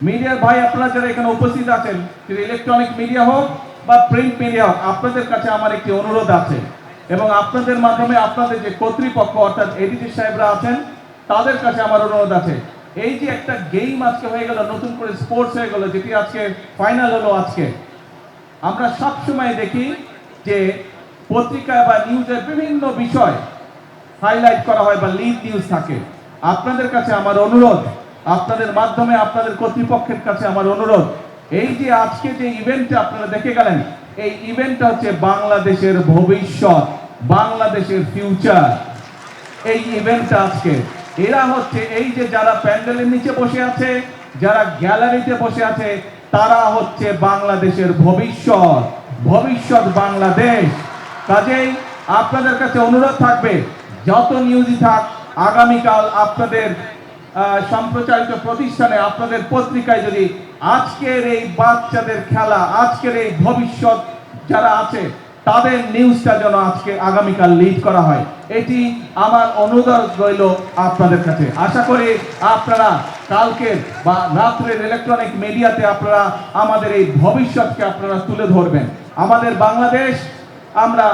মিডিয়ার ভাই আপনারা যারা এখানে উপস্থিত আছেন, ইলেকট্রনিক মিডিয়া হোক বা প্রিন্ট মিডিয়া হোক, আপনাদের কাছে আমার একটি অনুরোধ আছে এবং আপনাদের মাধ্যমে আপনাদের যে কর্তৃপক্ষ অর্থাৎ এডিটর সাহেবরা আছেন তাদের কাছে আমার অনুরোধ আছে। এই যে একটা গেম আজকে হয়ে গেল, নতুন করে স্পোর্টস হয়ে গেল, যেটি আজকে ফাইনাল হলো, আজকে আমরা সব সময় দেখি যে পত্রিকায় বা নিউজের বিভিন্ন বিষয় হাইলাইট করা হয় বা লিড নিউজ থাকে। আপনাদের কাছে আমার অনুরোধ, আপনাদের মাধ্যমে আপনাদের কর্তৃপক্ষের কাছে আমার অনুরোধ, এই যে আজকে যে ইভেন্টটা আপনারা দেখে গেলেন, এই ইভেন্টটা হচ্ছে বাংলাদেশের ভবিষ্যৎ, বাংলাদেশের ফিউচার। এই ইভেন্টটা আজকে এরা হচ্ছে এই যে যারা প্যান্ডেলের নিচে বসে আছে, যারা গ্যালারিতে বসে আছে, তারা হচ্ছে বাংলাদেশের ভবিষ্যৎ, ভবিষ্যৎ বাংলাদেশ। কাজেই আপনাদের কাছে অনুরোধ থাকবে, যত নিউজই থাক আগামীকাল আপনাদের সম্প্রচারিত প্রতিষ্ঠানে, আপনাদের পত্রিকায় যদি আজকের এই বাচ্চাদের খেলা, আজকের এই ভবিষ্যৎ যারা আছে তাদের নিউজটা যেন আজকে আগামীকাল লিড করা হয়, এটি আমার অনুরোধ রইল আপনাদের কাছে। আশা করি আপনারা কালকে বা রাত্রের ইলেকট্রনিক মিডিয়াতে আপনারা আমাদের এই ভবিষ্যৎকে আপনারা তুলে ধরবেন। আমাদের বাংলাদেশ, আমরা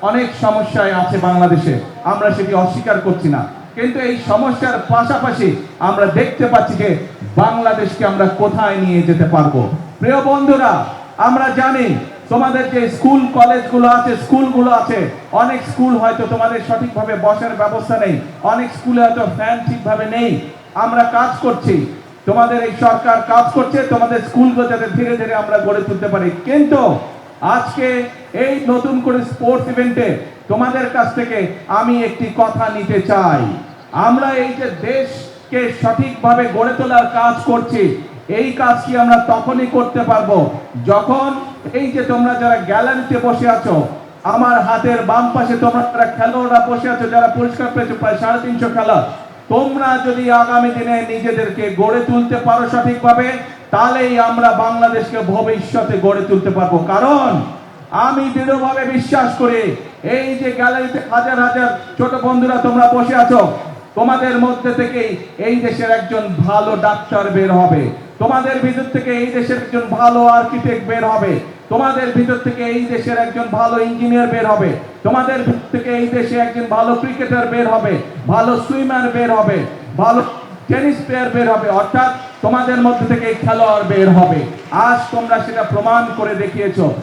অনেক সমস্যায় আছে বাংলাদেশে, আমরা সেটি অস্বীকার করছি না, কিন্তু এই সমস্যার পাশাপাশি আমরা দেখতে পাচ্ছি যে বাংলাদেশকে আমরা কোথায় নিয়ে যেতে পারবো। প্রিয় বন্ধুরা, আমরা জানি তোমাদের যে স্কুল কলেজগুলো আছে, স্কুলগুলো আছে, অনেক স্কুল হয়তো তোমাদের সঠিকভাবে বসার ব্যবস্থা নেই, অনেক স্কুলে হয়তো ফ্যান ঠিকভাবে নেই। আমরা কাজ করছি, তোমাদের এই সরকার কাজ করছে তোমাদের স্কুলগুলো যাতে ধীরে ধীরে আমরা গড়ে তুলতে পারি। কিন্তু আজকে এই নতুন করে স্পোর্টস ইভেন্টে তোমাদের কাছ থেকে আমি একটি কথা নিতে চাই। আমরা এই যে দেশকে সঠিকভাবে গড়ে তোলার কাজ করছি, এই কাজটি আমরা তখনই করতে পারবো যখন এই যে তোমরা যারা গ্যালারিতে বসে আছো, আমার হাতের বাম পাশে তোমরা যারা খেলোয়াড়রা বসে আছো, যারা পুরস্কার পেয়েছো প্রায় 350 খেলা, তোমরা যদি আগামী দিনে নিজেদেরকে গড়ে তুলতে পারো সঠিকভাবে, তাহলেই আমরা বাংলাদেশকে ভবিষ্যতে গড়ে তুলতে পারবো। কারণ আমি দৃঢ়ভাবে বিশ্বাস করি, এই যে গ্যালারিতে হাজার হাজার ছোট বন্ধুরা তোমরা বসে আছো, তোমাদের মধ্যে থেকেই এই দেশের একজন ভালো ডাক্তার বের হবে, তোমাদের ভিতর থেকে এই দেশের একজন ভালো আর্কিটেক্ট বের হবে, তোমাদের ভিতর থেকে এই দেশের একজন ভালো ইঞ্জিনিয়ার বের হবে, তোমাদের ভিতর থেকে এই দেশে একজন ভালো ক্রিকেটার বের হবে, ভালো সুইমার বের হবে, ভালো টেনিস প্লেয়ার বের হবে, অর্থাৎ তোমাদের মধ্যে থেকে খেলোয়াড় বের হবে। আজ তোমরা সেটা প্রমাণ করে দেখিয়েছো।